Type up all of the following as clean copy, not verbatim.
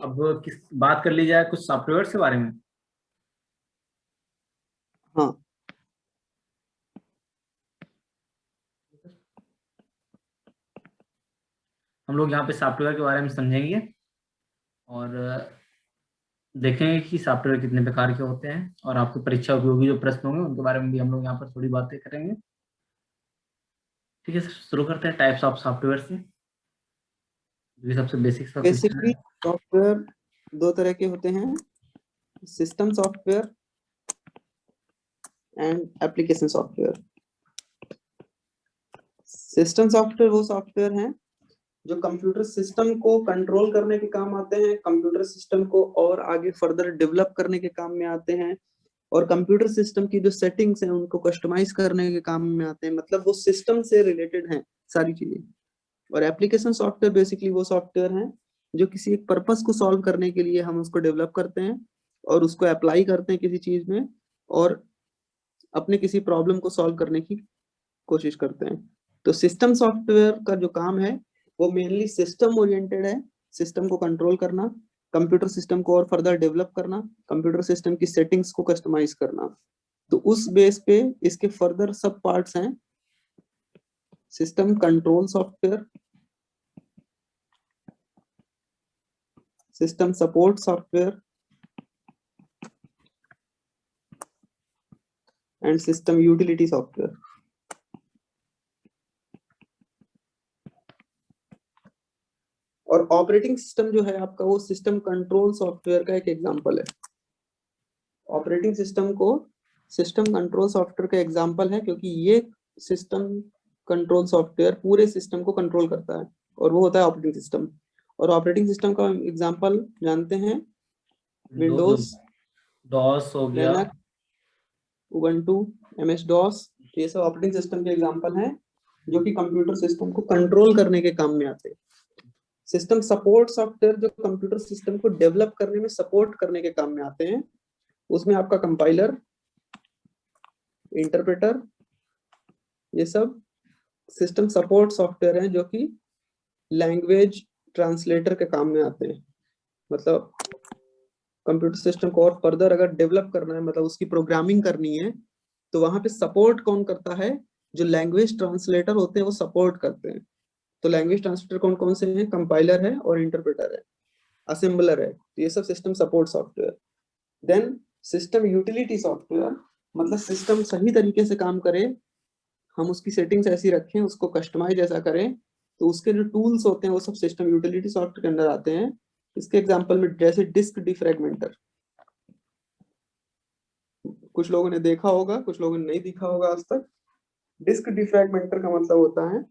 अब किस बात कर ली जाए कुछ सॉफ्टवेयर के बारे में। हाँ, हम लोग यहाँ पे सॉफ्टवेयर के बारे में समझेंगे और देखेंगे कि सॉफ्टवेयर कितने प्रकार के होते हैं, और आपकी परीक्षा उपयोगी जो प्रश्न होंगे उनके बारे में भी हम लोग यहाँ पर थोड़ी बातें करेंगे। ठीक है सर, शुरू करते हैं टाइप्स ऑफ सॉफ्टवेयर से। ये सबसे बेसिक सा क्वेश्चन बेसिकली है। सॉफ्टवेयर दो तरह के होते हैं, system software and application software. System software वो सॉफ्टवेयर हैं जो कंप्यूटर सिस्टम को कंट्रोल करने के काम आते हैं, कंप्यूटर सिस्टम को और आगे फर्दर डेवलप करने के काम में आते हैं, और कंप्यूटर सिस्टम की जो सेटिंग्स हैं उनको कस्टमाइज करने के काम में आते हैं। मतलब वो सिस्टम से रिलेटेड हैं सारी चीजें। और एप्लीकेशन सॉफ्टवेयर बेसिकली वो सॉफ्टवेयर हैं जो किसी एक पर्पस को सॉल्व करने के लिए हम उसको डेवलप करते हैं और उसको अप्लाई करते हैं किसी चीज में, और अपने किसी प्रॉब्लम को सॉल्व करने की कोशिश करते हैं। तो सिस्टम सॉफ्टवेयर का जो काम है वो मेनली सिस्टम ओरिएंटेड है, सिस्टम को कंट्रोल करना, कंप्यूटर सिस्टम को और फर्दर डेवलप करना, कंप्यूटर सिस्टम की सेटिंग्स को कस्टमाइज करना। तो उस बेस पे इसके फर्दर सब पार्ट्स हैं, system control software, system support software and system utility software. और ऑपरेटिंग सिस्टम जो है आपका वो सिस्टम कंट्रोल सॉफ्टवेयर का एक एग्जांपल है। ऑपरेटिंग सिस्टम को सिस्टम कंट्रोल सॉफ्टवेयर का एग्जांपल है क्योंकि ये सिस्टम कंट्रोल सॉफ्टवेयर पूरे सिस्टम को कंट्रोल करता है और वो होता है ऑपरेटिंग सिस्टम। और ऑपरेटिंग सिस्टम का एग्जांपल जानते हैं, विंडोज, डॉस हो गया। लिनक्स, उबंटू, एमएस डॉस, ये सब ऑपरेटिंग सिस्टम के एग्जांपल हैं जो कि कंप्यूटर सिस्टम को कंट्रोल करने के काम में आते हैं। सिस्टम सपोर्ट सॉफ्टवेयर जो कंप्यूटर सिस्टम को डेवलप करने में सपोर्ट करने के काम में आते हैं, उसमें आपका कंपाइलर, इंटरप्रेटर, ये सब सिस्टम सपोर्ट सॉफ्टवेयर हैं जो कि लैंग्वेज ट्रांसलेटर के काम में आते हैं। मतलब कंप्यूटर सिस्टम को और फर्दर अगर डेवलप करना है, मतलब उसकी प्रोग्रामिंग करनी है, तो वहां पे सपोर्ट कौन करता है? जो लैंग्वेज ट्रांसलेटर होते हैं वो सपोर्ट करते हैं। तो लैंग्वेज ट्रांसलेटर कौन कौन से हैं? कंपाइलर है और इंटरप्रेटर है, असेंबलर है। तो ये सब system support software. Then system utility software, मतलब सिस्टम सही तरीके से काम करे, हम उसकी सेटिंग्स ऐसी रखें, उसको कस्टमाइज ऐसा करें, तो उसके जो टूल्स होते हैं वो सब सिस्टम यूटिलिटी सॉफ्टवेयर के अंदर आते हैं। इसके एग्जांपल में जैसे डिस्क डिफ्रैगमेंटर, कुछ लोगों ने देखा होगा, कुछ लोगों ने नहीं देखा होगा आज तक। डिस्क डिफ्रैगमेंटर का मतलब होता है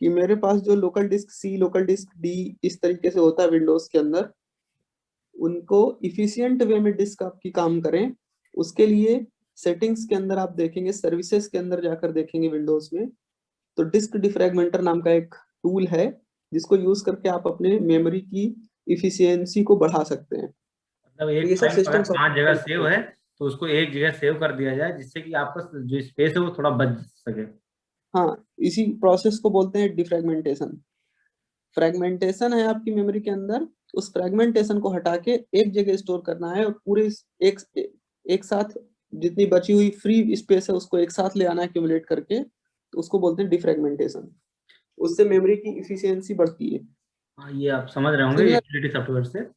कि मेरे पास जो local disk C, local disk D इस तरीके से होता है विंडोज के अंदर, उनको इफिशियंट वे में डिस्क आपकी काम करें, उसके लिए सेटिंग्स के अंदर आप देखेंगे, सर्विसेज के अंदर जाकर देखेंगे विंडोज में, तो डिस्क डिफ्रैगमेंटर नाम का एक टूल है जिसको यूज करके आप अपने मेमोरी की इफिशियंसी को बढ़ा सकते हैं। मतलब तो एक ये सब फाइल अगर सिस्टम 5 जगह सेव सॉफ्टवेयर। है तो उसको एक जगह सेव कर दिया जाए, जिससे कि आपका जो स्पेस है वो थोड़ा बच सके। हाँ, इसी प्रोसेस को बोलते हैं डिफ्रैगमेंटेशन। फ्रैगमेंटेशन है आपकी मेमोरी के अंदर, उस फ्रैगमेंटेशन को हटा के एक जगह स्टोर करना है और पूरे एक एक साथ जितनी बची हुई फ्री स्पेस है उसको एक साथ ले आना है एक्यूमुलेट करके, तो उसको बोलते हैं डिफ्रैगमेंटेशन। उससे मेमोरी की इफिशियंसी बढ़ती है। हाँ, ये आप समझ रहे होंगे सिमिलर यूटिलिटी सॉफ्टवेयर से।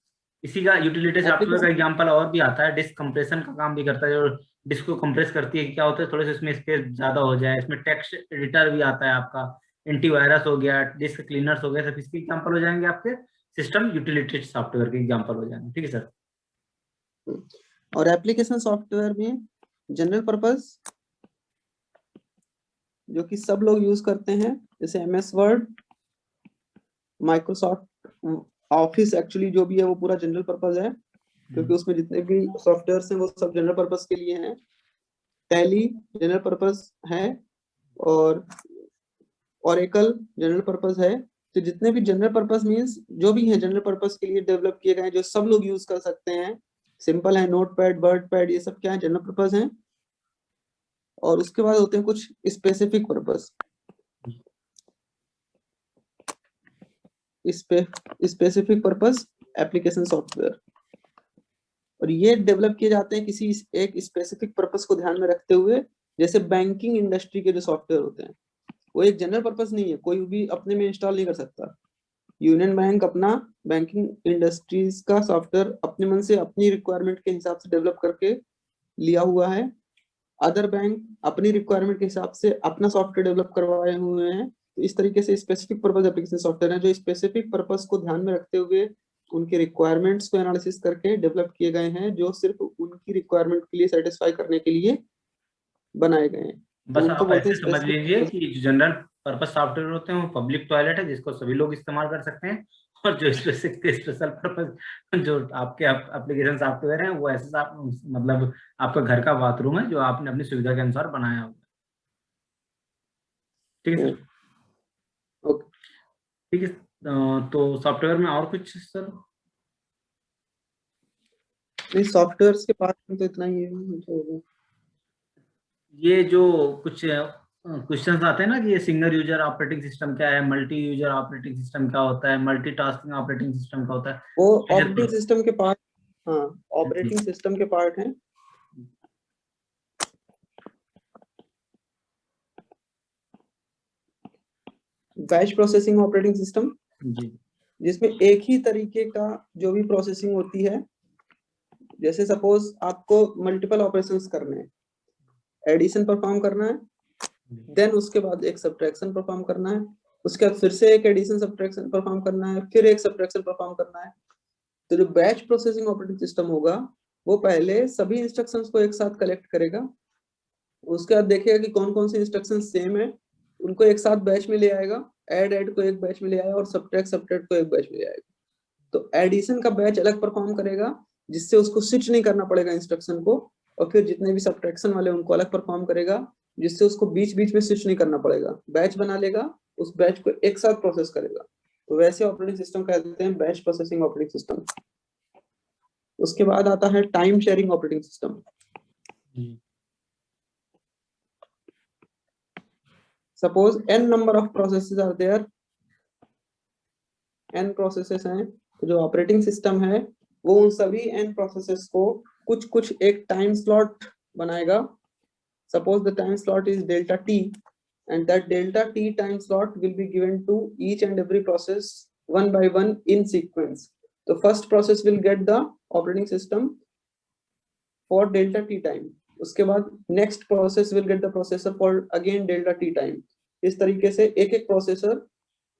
इसी का यूटिलिटी सॉफ्टवेयर का एप्लीकेशन। एग्जांपल और भी आता है, डिस्क कंप्रेशन का काम भी करता है। जो डिस्क को कंप्रेस करती है, क्या होता है, थोड़े से इसमें स्पेस ज्यादा हो जाए। इसमें टेक्स्ट एडिटर भी आता है आपका, एंटीवायरस हो गया, डिस्क क्लीनर्स हो गया, सब इसके एग्जांपल हो जाएंगे आपके। सिस्टम यूटिलिटी सॉफ्टवेयर के एग्जांपल हो जाएंगे। ठीक है सर। और एप्लीकेशन सॉफ्टवेयर में जनरल पर्पस जो कि सब लोग यूज करते हैं, जैसे MS word, Microsoft office, actually जो भी है वो पूरा जनरल पर्पस है क्योंकि उसमें जितने भी सॉफ्टवेयर हैं वो सब जनरल पर्पस के लिए हैं। टैली जनरल पर्पस है, और ओरेकल जनरल पर्पस है। तो जितने भी जनरल पर्पस मींस जो भी है जनरल पर्पस के लिए डेवलप किए गए जो सब लोग यूज कर सकते हैं, सिंपल है, नोटपैड, वर्डपैड, ये सब क्या है? जनरल पर्पस है। और उसके बाद होते हैं कुछ specific purpose. Specific purpose application software, और ये डेवलप किए जाते हैं किसी एक स्पेसिफिक पर्पस को ध्यान में रखते हुए। जैसे बैंकिंग इंडस्ट्री के जो सॉफ्टवेयर होते हैं वो एक जनरल पर्पस नहीं है, कोई भी अपने में इंस्टॉल नहीं कर सकता। यूनियन बैंक अपना बैंकिंग इंडस्ट्रीज का सॉफ्टवेयर अपने मन से अपनी रिक्वायरमेंट के हिसाब से डेवलप करके लिया हुआ है। अदर बैंक अपनी रिक्वायरमेंट के हिसाब से अपना सॉफ्टवेयर डेवलप करवाए हुए हैं। तो इस तरीके से स्पेसिफिक पर्पस एप्लीकेशन सॉफ्टवेयर है जो स्पेसिफिक पर्पस को ध्यान में रखते हुए उनके रिक्वायरमेंट्स को एनालिसिस करके डेवलप किए गए हैं, जो सिर्फ उनकी रिक्वायरमेंट के लिए सेटिस्फाई करने के लिए बनाए गए हैं। तो बस उनको आप बोलते हैं ऐसे समझ लीजिए स्पेसिफिक। कि जो जनरल पर्पस सॉफ्टवेयर होते हैं वो पब्लिक टॉयलेट है जिसको सभी लोग इस्तेमाल कर सकते हैं, और जो स्पेशल पर्पस जो आपके एप्लीकेशन सॉफ्टवेयर हैं वो ऐसे मतलब आपका घर का बाथरूम है जो आपने अपनी सुविधा के अनुसार बनाया हुआ है। ठीक है सर। ओके, ठीक है। तो सॉफ्टवेयर में और कुछ सर? नहीं सॉफ्टवेयर के पार्ट में तो इतना ही है जो होगा। ये जो कुछ क्वेश्चंस आते हैं ना कि ये सिंगल यूजर ऑपरेटिंग सिस्टम क्या है, मल्टी यूजर ऑपरेटिंग सिस्टम क्या होता है, मल्टीटास्किंग ऑपरेटिंग सिस्टम क्या होता है, वो यूजर ऑपरेटिंग सिस्टम के पार्ट, हाँ जी ऑपरेटिंग सिस्टम के पार्ट हैं। बैच प्रोसेसिंग ऑपरेटिंग सिस्टम, जी जिसमें एक ही तरीके का जो भी प्रोसेसिंग होती है, जैसे सपोज आपको मल्टीपल ऑपरेशंस करने हैं, एडिशन परफॉर्म करना है, देन उसके बाद एक सब्ट्रैक्शन परफॉर्म करना है, उसके बाद फिर से एक एडिशन सब्ट्रैक्शन परफॉर्म करना है, फिर एक सब्ट्रैक्शन परफॉर्म करना है। तो जो बैच प्रोसेसिंग ऑपरेटिंग सिस्टम होगा वो पहले सभी इंस्ट्रक्शंस को एक साथ कलेक्ट करेगा, उसके बाद देखेगा कि कौन कौन से इंस्ट्रक्शन सेम है, उनको एक साथ बैच में ले आएगा, ऐड को एक बैच में ले आएगा और सब्ट्रैक्ट को एक बैच में ले आएगा। तो एडिशन का बैच अलग परफॉर्म करेगा जिससे उसको स्विच नहीं करना पड़ेगा इंस्ट्रक्शन को, और फिर जितने भी सब्ट्रैक्शन वाले उनको अलग परफॉर्म करेगा जिससे उसको बीच बीच में स्विच नहीं करना पड़ेगा। बैच बना लेगा, उस बैच को एक साथ प्रोसेस करेगा। तो वैसे ऑपरेटिंग सिस्टम कहते हैं बैच प्रोसेसिंग ऑपरेटिंग सिस्टम। उसके बाद आता है time sharing operating system. Suppose n number of processes are there, n processes हैं, तो जो ऑपरेटिंग सिस्टम है वो उन सभी n प्रोसेसेस को कुछ कुछ एक टाइम स्लॉट बनाएगा। Suppose the time slot is delta t and that delta t time slot will be given to each and every process one by one in sequence. The first process will get the operating system for delta t time, उसके बाद next process will get the processor for again delta t time। इस तरीके से एक एक processor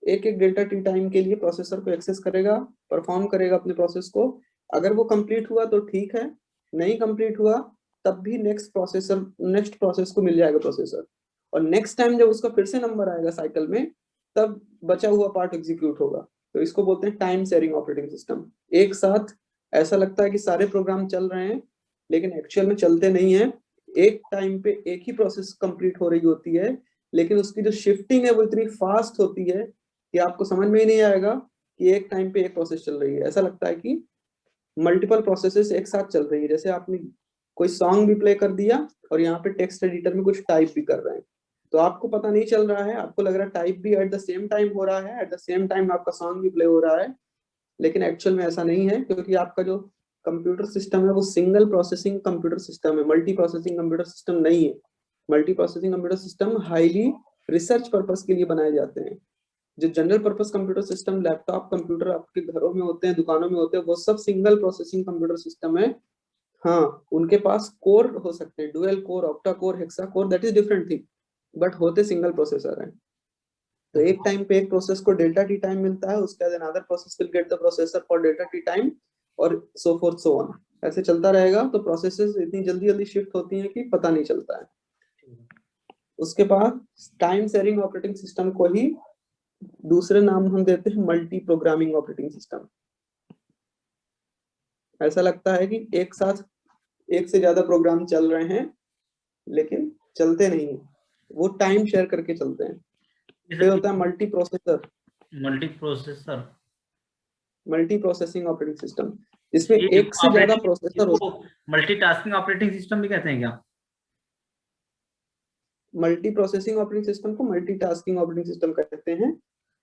एक एक delta T time के लिए प्रोसेसर को एक्सेस करेगा, परफॉर्म करेगा अपने प्रोसेस को। अगर वो कंप्लीट हुआ तो ठीक है, नहीं कंप्लीट हुआ तब भी नेक्स्ट प्रोसेस को मिल जाएगा प्रोसेसर, और नेक्स्ट टाइम जब उसका फिर से नंबर आएगा साइकिल में तब बचा हुआ पार्ट एग्जीक्यूट होगा। तो इसको बोलते हैं टाइम शेयरिंग ऑपरेटिंग सिस्टम। एक साथ ऐसा लगता है कि सारे प्रोग्राम चल रहे हैं लेकिन एक्चुअल में चलते नहीं है। एक टाइम पे एक ही प्रोसेस कंप्लीट हो रही होती है लेकिन उसकी जो शिफ्टिंग है वो इतनी फास्ट होती है कि आपको समझ में ही नहीं आएगा कि एक टाइम पे एक प्रोसेस चल रही है। ऐसा लगता है कि मल्टीपल प्रोसेसेस एक साथ चल रही है, जैसे आपने कोई सॉन्ग भी प्ले कर दिया और यहाँ पे टेक्स्ट एडिटर में कुछ टाइप भी कर रहे हैं, तो आपको पता नहीं चल रहा है, आपको लग रहा है टाइप भी एट द सेम टाइम हो रहा है, एट द सेम टाइम आपका सॉन्ग भी प्ले हो रहा है, लेकिन एक्चुअल में ऐसा नहीं है क्योंकि आपका जो कंप्यूटर सिस्टम है वो सिंगल प्रोसेसिंग कंप्यूटर सिस्टम है, मल्टी प्रोसेसिंग कंप्यूटर सिस्टम नहीं है। Multi processing computer system highly research purpose के लिए बनाए जाते हैं। जो general purpose computer system laptop computer आपके घरों में होते हैं, दुकानों में होते हैं, वो सब सिंगल प्रोसेसिंग कंप्यूटर सिस्टम है। हाँ उनके पास कोर हो सकते हैं, dual core, octa core, hexa core, that is different thing, but होते सिंगल प्रोसेसर हैं। तो एक टाइम पे एक प्रोसेस को डेल्टा टी टाइम मिलता है, उसके बाद another process will get the processor for delta T time, और सो फोर्थ सो ऑन, ऐसे चलता रहेगा। तो प्रोसेसेस इतनी जल्दी जल्दी शिफ्ट होती हैं कि पता नहीं चलता है। उसके बाद टाइम शेयरिंग ऑपरेटिंग सिस्टम को ही दूसरे नाम हम देते हैं मल्टी प्रोग्रामिंग ऑपरेटिंग सिस्टम। ऐसा लगता है कि एक साथ एक से ज्यादा प्रोग्राम चल रहे हैं लेकिन चलते नहीं है, वो टाइम शेयर करके चलते हैं। फिर होता है मल्टी प्रोसेसिंग ऑपरेटिंग सिस्टम, जिसमें एक से ज्यादा प्रोसेसर होता है। मल्टीटास्किंग ऑपरेटिंग सिस्टम भी कहते हैं क्या? मल्टी प्रोसेसिंग ऑपरेटिंग सिस्टम को मल्टीटास्किंग ऑपरेटिंग सिस्टम कहते हैं,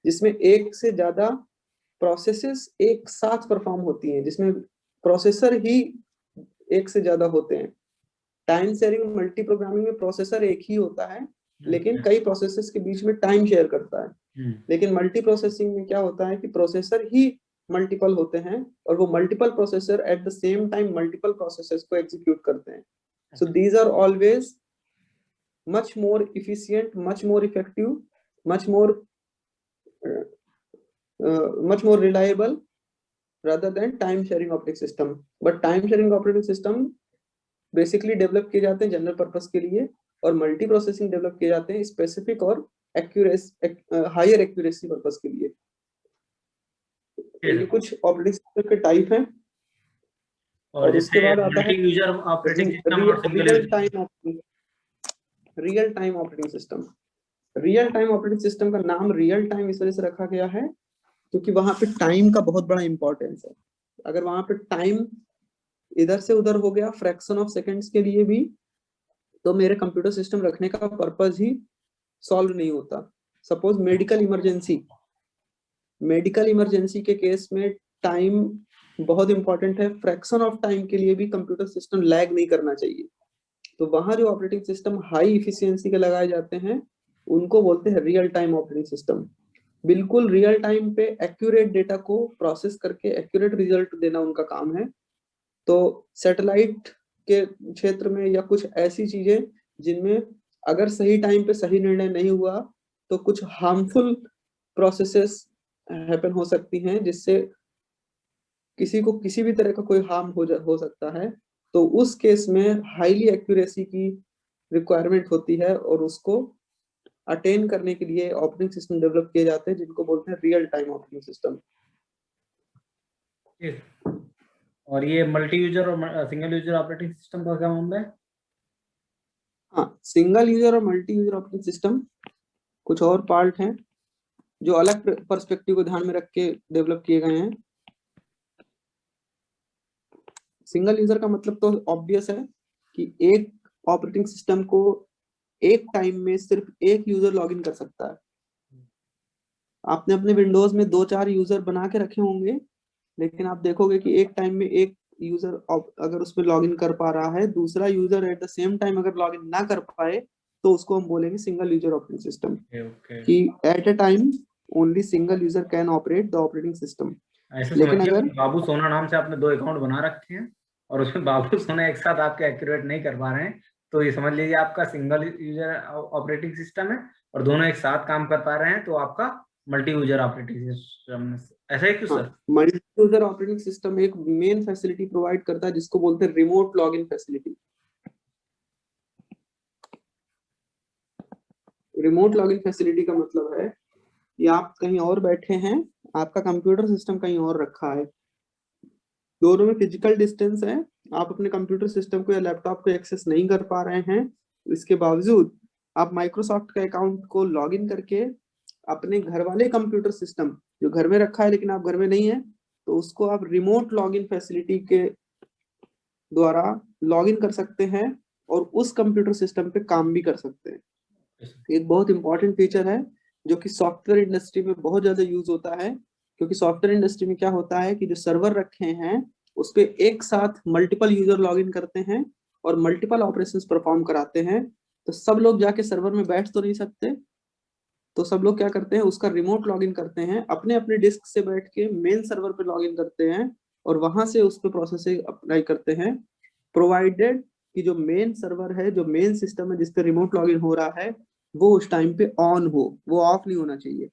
जिसमें एक से ज्यादा प्रोसेसेस एक साथ परफॉर्म होती हैं, जिसमें प्रोसेसर ही एक से ज्यादा होते हैं। टाइम शेयरिंग मल्टी प्रोग्रामिंग में प्रोसेसर एक ही होता है, लेकिन कई प्रोसेसर्स के बीच में टाइम शेयर करता है। लेकिन मल्टी प्रोसेसिंग में क्या होता है कि प्रोसेसर ही मल्टीपल होते हैं और वो multiple processor at the same time multiple processes को एग्जीक्यूट करते हैं। So these are always much more efficient, much more effective, much more reliable rather than time sharing operating system. But time sharing operating system basically develop किए जाते हैं general purpose के लिए, और multi processing develop किए जाते हैं specific और हायर एक्यूरेसी पर्पस के लिए। ये कुछ ऑपरेटिंग सिस्टम के टाइप हैं। और उसके बाद आता है यूजर ऑपरेटिंग सिस्टम और single real time operating system. Real time operating system का नाम रियल टाइम इस वजह से रखा गया है क्योंकि वहां पे टाइम का बहुत बड़ा इंपॉर्टेंस है। अगर वहां पे टाइम इधर से उधर हो गया फ्रैक्शन ऑफ सेकंड्स के लिए भी, तो मेरे कंप्यूटर सिस्टम रखने का पर्पस ही सॉल्व नहीं होता। सपोज मेडिकल इमरजेंसी के केस में टाइम बहुत इंपॉर्टेंट है। फ्रैक्शन ऑफ टाइम के लिए भी कंप्यूटर सिस्टम लैग नहीं करना चाहिए। तो वहां जो ऑपरेटिंग सिस्टम हाई इफिशियंसी के लगाए जाते हैं उनको बोलते हैं रियल टाइम ऑपरेटिंग सिस्टम। बिल्कुल रियल टाइम पे एक्यूरेट डेटा को प्रोसेस करके एक्यूरेट रिजल्ट देना उनका काम है। तो सैटेलाइट के क्षेत्र में या कुछ ऐसी चीजें जिनमें अगर सही टाइम पे सही निर्णय नहीं हुआ तो कुछ हार्मफुल प्रोसेसेस हैपन हो सकती हैं, जिससे किसी को किसी भी तरह का कोई हार्म हो सकता है। तो उस केस में हाईली एक्यूरेसी की रिक्वायरमेंट होती है और उसको अटेन करने के लिए ऑपरेटिंग सिस्टम डेवलप किए जाते हैं जिनको बोलते हैं रियल टाइम ऑपरेटिंग सिस्टम। और ये मल्टी यूजर और सिंगल यूजर ऑपरेटिंग सिस्टम का क्या मामला है? हाँ, सिंगल यूजर और मल्टी यूजर ऑपरेटिंग सिस्टम कुछ और पार्ट हैं जो अलग पर्सपेक्टिव को ध्यान में रख के डेवलप किए गए हैं। सिंगल यूजर का मतलब तो ऑब्वियस है कि एक ऑपरेटिंग सिस्टम को एक टाइम में सिर्फ एक यूजर लॉगिन कर सकता है। आपने अपने विंडोज में 2-4 यूजर बना के रखे होंगे, लेकिन आप देखोगे कि एक टाइम में एक यूजर अगर उसमें लॉगिन कर पा रहा है, दूसरा user eight the same time अगर लॉगिन ना कर पाए, तो उसको हम बोलेंगे सिंगल यूजर ऑपरेटिंग सिस्टम। कि at a time only single user can operate the operating system. लेकिन अगर बाबू सोना नाम से आपने 2 अकाउंट बना रखे हैं और उसमें बाबू सोना एक साथ आपके एक्यूरेट नहीं कर पा रहे हैं, तो ये समझ लीजिए आपका सिंगल यूजर ऑपरेटिंग सिस्टम है और दोनों एक साथ काम कर पा रहे हैं तो आपका मल्टी यूजर ऑपरेटिंग सिस्टम। ऐसा ही क्यों sir? Multi user operating system एक मेन फैसिलिटी प्रोवाइड करता है जिसको बोलते हैं remote login facility. Remote login facility का मतलब है कि आप कहीं और बैठे हैं, आपका कंप्यूटर सिस्टम कहीं और रखा है, दोनों में फिजिकल डिस्टेंस है, आप अपने कंप्यूटर सिस्टम को या लैपटॉप को एक्सेस नहीं कर पा रहे हैं, इसके बावजूद आप माइक्रोसॉफ्ट का अकाउंट को लॉगिन करके अपने घर वाले कंप्यूटर सिस्टम जो घर में रखा है लेकिन आप घर में नहीं है, तो उसको आप रिमोट लॉगिन फैसिलिटी के द्वारा लॉगिन कर सकते हैं और उस कंप्यूटर सिस्टम पे काम भी कर सकते हैं। एक बहुत इंपॉर्टेंट फीचर है जो कि सॉफ्टवेयर इंडस्ट्री में बहुत ज्यादा यूज होता है, क्योंकि सॉफ्टवेयर इंडस्ट्री में क्या होता है कि जो सर्वर रखे हैं उस पे एक साथ मल्टीपल यूजर लॉगिन करते हैं और मल्टीपल ऑपरेशंस परफॉर्म कराते हैं। तो सब लोग जाके सर्वर में बैठ तो नहीं सकते, तो सब लोग क्या करते हैं, उसका रिमोट लॉगिन करते हैं, अपने अपने डिस्क से बैठ के मेन सर्वर पे लॉगिन करते हैं और वहां से उस पर प्रोसेसिंग अप्लाई करते हैं, प्रोवाइडेड कि जो मेन सर्वर है, जो मेन सिस्टम है जिसपे रिमोट लॉगिन हो रहा है, वो उस टाइम पे ऑन हो, वो ऑफ नहीं होना चाहिए।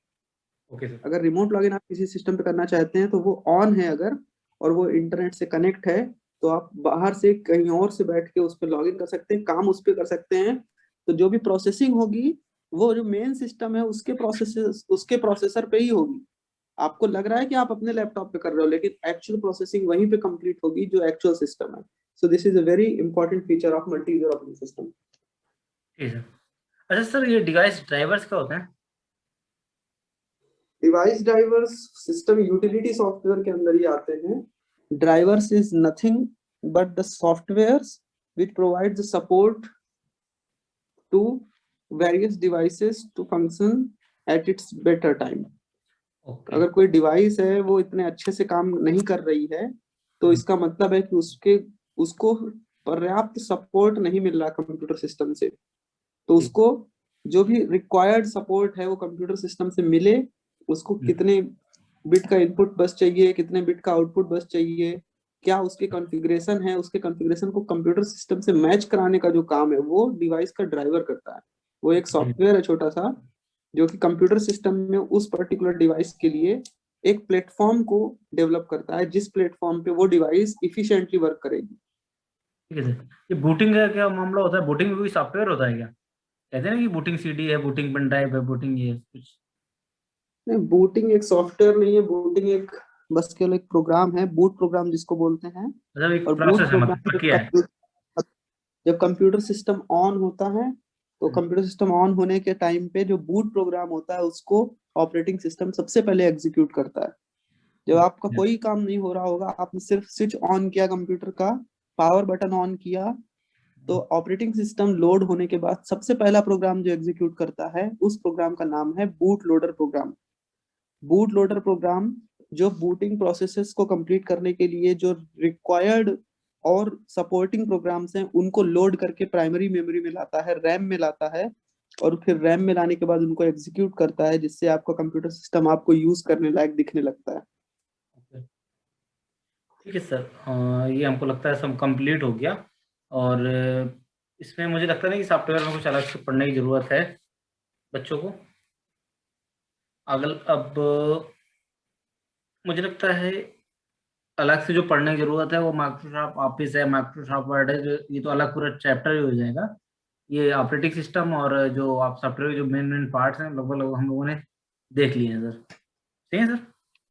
अगर रिमोट लॉगिन आप किसी सिस्टम पे करना चाहते हैं तो वो ऑन है अगर, और वो इंटरनेट से कनेक्ट है, तो आप बाहर से कहीं और से बैठ के उस पर लॉगिन कर सकते हैं, काम उस पर कर सकते हैं। तो जो भी प्रोसेसिंग होगी वो जो मेन सिस्टम है उसके प्रोसेसर पे ही होगी। आपको लग रहा है कि आप अपने लैपटॉप पे कर रहे हो, लेकिन एक्चुअल प्रोसेसिंग वहीं पे कंप्लीट होगी जो एक्चुअल सिस्टम है। So this is a very important feature of multi user operating system. अच्छा सर, ये डिवाइस ड्राइवर्स क्या होते हैं? Device drivers system utility software के अंदर ही आते हैं। Drivers is nothing but the softwares which provide the support to various devices to function at its better time. Okay. अगर कोई डिवाइस है वो इतने अच्छे से काम नहीं कर रही है, तो इसका मतलब है कि उसको पर्याप्त सपोर्ट नहीं मिल रहा कंप्यूटर सिस्टम से। तो ठीक। उसको जो भी रिक्वायर्ड सपोर्ट है वो कंप्यूटर सिस्टम से मिले। उसको कितने बिट का इनपुट बस चाहिए, कितने बिट का आउटपुट बस चाहिए, क्या उसके कॉन्फ़िगरेशन है, उसके कॉन्फ़िगरेशन को कंप्यूटर सिस्टम से मैच कराने का जो काम है वो डिवाइस का ड्राइवर करता है। वो एक सॉफ्टवेयर है छोटा सा, जो कि कंप्यूटर सिस्टम में उस पर्टिकुलर डिवाइस के लिए एक प्लेटफॉर्म को डेवलप करता है, जिस प्लेटफॉर्म पे वो डिवाइस इफिशिएंटली वर्क करेगी। ठीक है सर। ये बूटिंग का क्या मामला होता है? बूटिंग में कोई सॉफ्टवेयर होता है क्या? कहते हैं ना कि बूटिंग सीडी है, बूटिंग पेन ड्राइव है, बूटिंग ये कुछ। नहीं, बूटिंग एक सॉफ्टवेयर नहीं है, बूटिंग एक बस केवल एक प्रोग्राम है, बूट प्रोग्राम जिसको बोलते हैं। मतलब एक और बूट प्रोसेस है, मतलब प्रोग्राम प्रक्रिया है। जब कंप्यूटर सिस्टम ऑन होता है, तो कंप्यूटर सिस्टम ऑन होने के टाइम पे जो बूट प्रोग्राम होता है उसको ऑपरेटिंग सिस्टम सबसे पहले एग्जीक्यूट करता है। जब आपका ओके। कोई काम नहीं हो रहा होगा, आपने सिर्फ स्विच ऑन किया कंप्यूटर का, पावर बटन ऑन किया, तो ऑपरेटिंग सिस्टम लोड होने के बाद सबसे पहला प्रोग्राम जो एग्जीक्यूट करता है उस प्रोग्राम का नाम है boot loader program. Boot loader program जो बूटिंग प्रोसेसेस को कंप्लीट करने के लिए जो रिक्वायर्ड और सपोर्टिंग प्रोग्राम्स हैं उनको लोड करके प्राइमरी मेमोरी में लाता है, रैम में लाता है, और फिर रैम में लाने के बाद उनको एग्जीक्यूट करता है, जिससे आपका कंप्यूटर सिस्टम आपको यूज करने लायक दिखने लगता है। ओके। ठीक है सर। ये हमको लगता है सब कंप्लीट हो गया। और इसमें मुझे लगता नहीं कि सॉफ्टवेयर में कुछ अलग से पढ़ने की ज़रूरत है बच्चों को। अगल अब मुझे लगता है अलग से जो पढ़ने की ज़रूरत है वो माइक्रोसॉफ्ट ऑफिस है, माइक्रोसॉफ्ट वर्ड है, ये तो अलग पूरा चैप्टर ही हो जाएगा। ये ऑपरेटिंग सिस्टम और जो आप सॉफ्टवेयर जो मेन मेन पार्ट्स हैं लगभग लगभग हम लोगों ने देख लिए हैं सर। ठीक है सर।